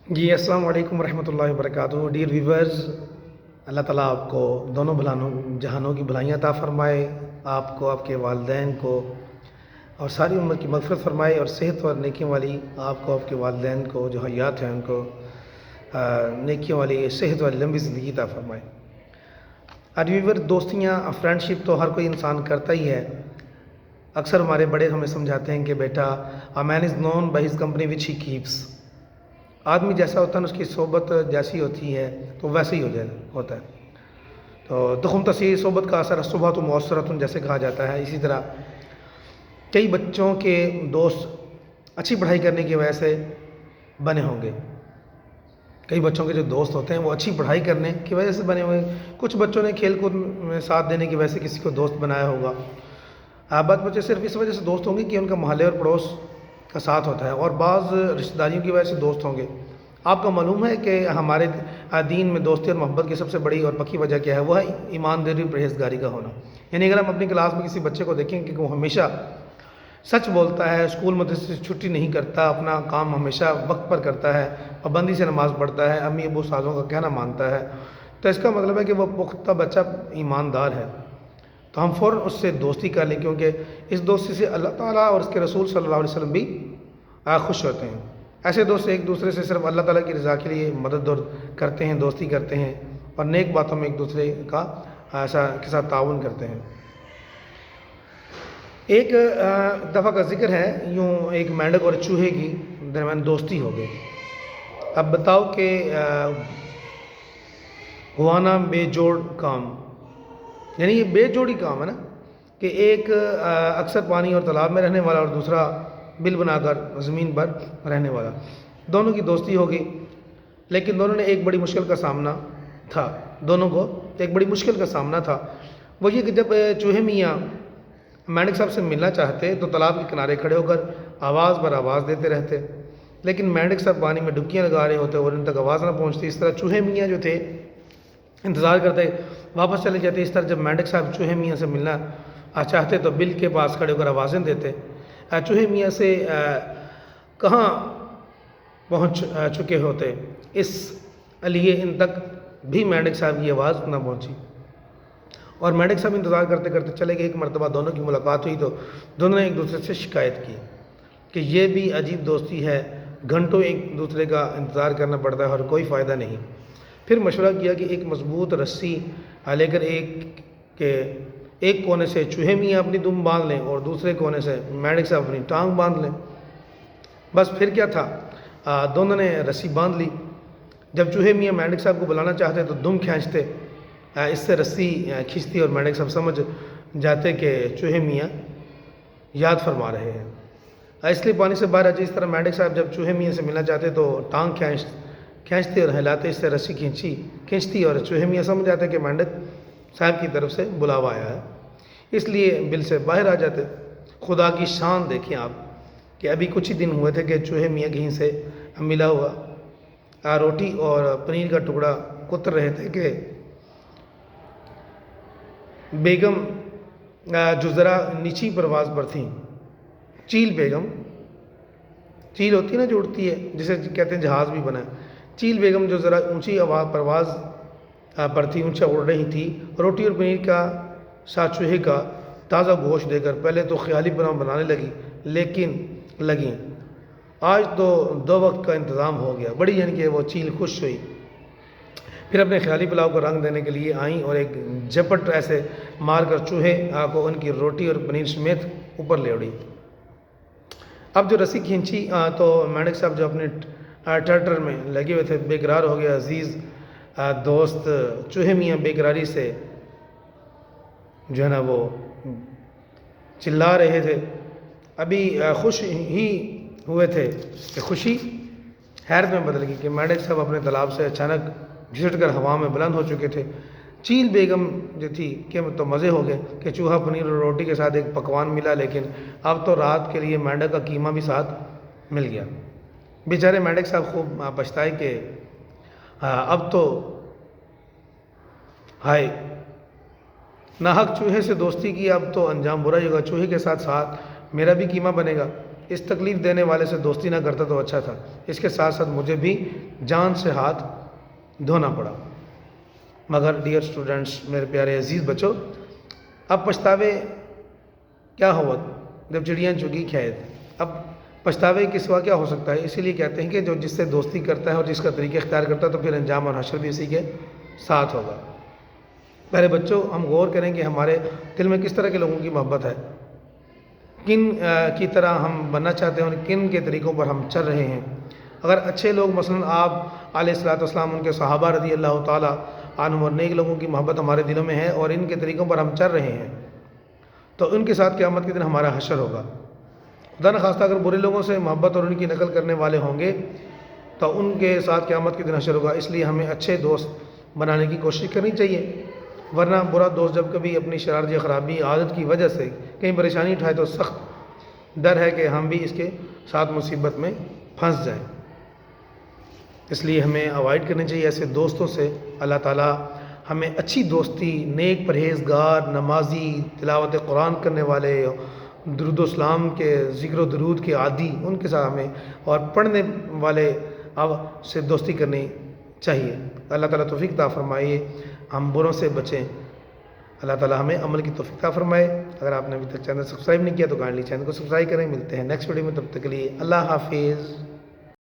جی السلام علیکم ورحمۃ اللہ وبرکاتہ ڈیئر ویورز، اللہ تعالیٰ آپ کو دونوں جہانوں کی بھلائیاں عطا فرمائے، آپ کو، آپ کے والدین کو اور ساری امت کی مغفرت فرمائے، اور صحت اور نیکیوں والی آپ کو، آپ کے والدین کو جو حیات ہیں ان کو نیکیوں والی صحت والی لمبی زندگی عطا فرمائے۔ ویور، دوستیاں، فرینڈشپ تو ہر کوئی انسان کرتا ہی ہے۔ اکثر ہمارے بڑے ہمیں سمجھاتے ہیں کہ بیٹا a man is known by his company which he keeps۔ آدمی جیسا ہوتا ہے اس کی صحبت جیسی ہوتی ہے تو ویسے ہی ہوتا ہے۔ تو تخم تسیر صحبت کا اثر صحبت و مؤثرۃ جیسے کہا جاتا ہے، اسی طرح کئی بچوں کے دوست اچھی پڑھائی کرنے کی وجہ سے بنے ہوں گے۔ کئی بچوں کے جو دوست ہوتے ہیں وہ اچھی پڑھائی کرنے کی وجہ سے بنے ہوئے، کچھ بچوں نے کھیل کود میں ساتھ دینے کی وجہ سے کسی کو دوست بنایا ہوگا۔ بعض بچے صرف اس وجہ سے دوست ہوں گے کہ ان کا محلے اور پڑوس کا ساتھ ہوتا ہے، اور بعض رشتہ داریوں کی وجہ سے دوست ہوں گے۔ آپ کو معلوم ہے کہ ہمارے دین میں دوستی اور محبت کی سب سے بڑی اور پکی وجہ کیا ہے؟ وہ ہے ایمانداری اور پرہیزگاری کا ہونا۔ یعنی اگر ہم اپنی کلاس میں کسی بچے کو دیکھیں کہ وہ ہمیشہ سچ بولتا ہے، اسکول مدرسے سے چھٹی نہیں کرتا، اپنا کام ہمیشہ وقت پر کرتا ہے، پابندی سے نماز پڑھتا ہے، امی ابو استادوں کا کہنا مانتا ہے، تو اس کا مطلب ہے کہ وہ پختہ بچہ ایماندار ہے۔ تو ہم فوراً اس سے دوستی کر لیں، کیونکہ اس دوستی سے اللہ تعالیٰ اور اس کے رسول صلی اللہ علیہ وسلم بھی خوش ہوتے ہیں۔ ایسے دوست ایک دوسرے سے صرف اللہ تعالیٰ کی رضا کے لیے مدد کرتے ہیں، دوستی کرتے ہیں، اور نیک باتوں میں ایک دوسرے کا کے ساتھ تعاون کرتے ہیں۔ ایک دفعہ کا ذکر ہے، یوں ایک مینڈک اور چوہے کی درمیان دوستی ہو گئی۔ اب بتاؤ کہ ہوانا بے جوڑ کام، یعنی یہ بے جوڑی کام ہے نا، کہ ایک اکثر پانی اور تالاب میں رہنے والا اور دوسرا بل بنا کر زمین پر رہنے والا، دونوں کی دوستی ہو گئی۔ لیکن دونوں نے ایک بڑی مشکل کا سامنا تھا، دونوں کو ایک بڑی مشکل کا سامنا تھا۔ وہ یہ کہ جب چوہے میاں مینڈک صاحب سے ملنا چاہتے تو تالاب کے کنارے کھڑے ہو کر آواز پر آواز دیتے رہتے، لیکن مینڈک صاحب پانی میں ڈبکیاں لگا رہے ہوتے اور ان تک آواز نہ پہنچتی۔ اس طرح چوہے میاں جو تھے انتظار کرتے، واپس چلے جاتے۔ اس طرح جب مینڈک صاحب چوہے میاں سے ملنا چاہتے تو بل کے پاس کھڑے ہو کر آوازیں دیتے۔ چوہے میاں سے کہاں پہنچ چکے ہوتے، اس لیے ان تک بھی مینڈک صاحب کی آواز نہ پہنچی، اور مینڈک صاحب انتظار کرتے کرتے چلے گئے۔ ایک مرتبہ دونوں کی ملاقات ہوئی تو دونوں نے ایک دوسرے سے شکایت کی کہ یہ بھی عجیب دوستی ہے، گھنٹوں ایک دوسرے کا انتظار کرنا پڑتا ہے اور کوئی فائدہ نہیں۔ پھر مشورہ کیا کہ ایک مضبوط رسی لے کر ایک کونے سے چوہے میاں اپنی دم باندھ لیں اور دوسرے کونے سے مینڈک صاحب اپنی ٹانگ باندھ لیں۔ بس پھر کیا تھا، دونوں نے رسی باندھ لی۔ جب چوہے میاں مینڈک صاحب کو بلانا چاہتے تو دم کھینچتے، اس سے رسی کھینچتی اور مینڈک صاحب سمجھ جاتے کہ چوہے میاں یاد فرما رہے ہیں، اس لیے پانی سے باہر آ جائے۔ اس طرح مینڈک صاحب جب چوہے میاں سے ملنا چاہتے تو ٹانگ کھینچتے اور ہلاتے، اس سے رسی کھینچتی اور چوہے میاں سمجھ جاتے کہ مینڈک صاحب کی طرف سے بلاوا آیا ہے، اس لیے بل سے باہر آ جاتے۔ خدا کی شان دیکھیں آپ کہ ابھی کچھ ہی دن ہوئے تھے کہ چوہے میاں کہیں سے ملا ہوا روٹی اور پنیر کا ٹکڑا کتر رہے تھے کہ بیگم جو ذرا نیچی پرواز پر تھیں، چیل بیگم، چیل ہوتی ہے نا جو اڑتی ہے، جسے کہتے ہیں جہاز بھی بنا ہے، چیل بیگم جو ذرا اونچی پرواز پر تھی، اونچا اڑ رہی تھی، روٹی اور پنیر کا ساتھ چوہے کا تازہ گوشت دے کر پہلے تو خیالی پناہ بنانے لگیں۔ آج تو 2 وقت کا انتظام ہو گیا، بڑی یعنی کہ وہ چیل خوش ہوئی۔ پھر اپنے خیالی پلاؤ کو رنگ دینے کے لیے آئیں اور ایک جھپٹ ایسے مار کر چوہے کو ان کی روٹی اور پنیر سمیت اوپر لے اڑی۔ اب جو رسی کھینچی تو مینڈک صاحب جو اپنے ٹرٹر میں لگے ہوئے تھے بے قرار ہو گیا۔ عزیز دوست چوہے میاں بے قراری سے جو ہے نا وہ چلا رہے تھے۔ ابھی خوش ہی ہوئے تھے کہ خوشی حیرت میں بدل گئی کہ مینڈک صاحب اپنے تالاب سے اچانک گھسٹ کر ہوا میں بلند ہو چکے تھے۔ چیل بیگم جو تھی کہ تو مزے ہو گئے کہ چوہا پنیر اور روٹی کے ساتھ ایک پکوان ملا، لیکن اب تو رات کے لیے مینڈک کا قیمہ بھی ساتھ مل گیا۔ بیچارے مینڈک صاحب خوب پچھتائے کہ اب تو ہائے ناحق چوہے سے دوستی کی، اب تو انجام برا ہی ہوگا، چوہے کے ساتھ ساتھ میرا بھی قیمہ بنے گا۔ اس تکلیف دینے والے سے دوستی نہ کرتا تو اچھا تھا، اس کے ساتھ ساتھ مجھے بھی جان سے ہاتھ دھونا پڑا۔ مگر ڈیئر اسٹوڈنٹس، میرے پیارے عزیز بچوں، اب پچھتاوے کیا ہوا جب چڑیاں چگی کھیت؟ اب پچھتاوے کے سوا کیا ہو سکتا ہے؟ اسی لیے کہتے ہیں کہ جو جس سے دوستی کرتا ہے اور جس کا طریقہ اختیار کرتا ہے تو پھر انجام اور حشر بھی اسی کے ساتھ ہوگا۔ پہلے بچوں، ہم غور کریں کہ ہمارے دل میں کس طرح کے لوگوں کی محبت ہے، کن کی طرح ہم بننا چاہتے ہیں اور کن کے طریقوں پر ہم چل رہے ہیں۔ اگر اچھے لوگ مثلاً آپ علیہ الصلوۃ والسلام، ان کے صحابہ رضی اللہ تعالیٰ عنہم اور نیک لوگوں کی محبت ہمارے دلوں میں ہے اور ان کے طریقوں پر ہم چل رہے ہیں تو ان کے ساتھ قیامت کے دن ہمارا حشر ہوگا۔ خدا نخواستہ اگر برے لوگوں سے محبت اور ان کی نقل کرنے والے ہوں گے تو ان کے ساتھ قیامت کے دن حشر ہوگا۔ اس لیے ہمیں اچھے دوست بنانے کی کوشش کرنی چاہیے، ورنہ برا دوست جب کبھی اپنی شرارت یا خرابی عادت کی وجہ سے کہیں پریشانی اٹھائے تو سخت ڈر ہے کہ ہم بھی اس کے ساتھ مصیبت میں پھنس جائیں۔ اس لیے ہمیں اوائڈ کرنی چاہیے ایسے دوستوں سے۔ اللہ تعالیٰ ہمیں اچھی دوستی، نیک پرہیزگار، نمازی، تلاوت قرآن کرنے والے، درود و اسلام کے ذکر و درود کے عادی، ان کے ساتھ ہمیں اور پڑھنے والے اب سے دوستی کرنی چاہیے۔ اللہ تعالیٰ توفیق عطا فرمائے، ہم بروں سے بچیں۔ اللہ تعالیٰ ہمیں عمل کی توفیق عطا فرمائے۔ اگر آپ نے ابھی تک چینل سبسکرائب نہیں کیا تو کائنڈلی چینل کو سبسکرائب کریں۔ ملتے ہیں نیکسٹ ویڈیو میں، تب تک کے لیے اللہ حافظ۔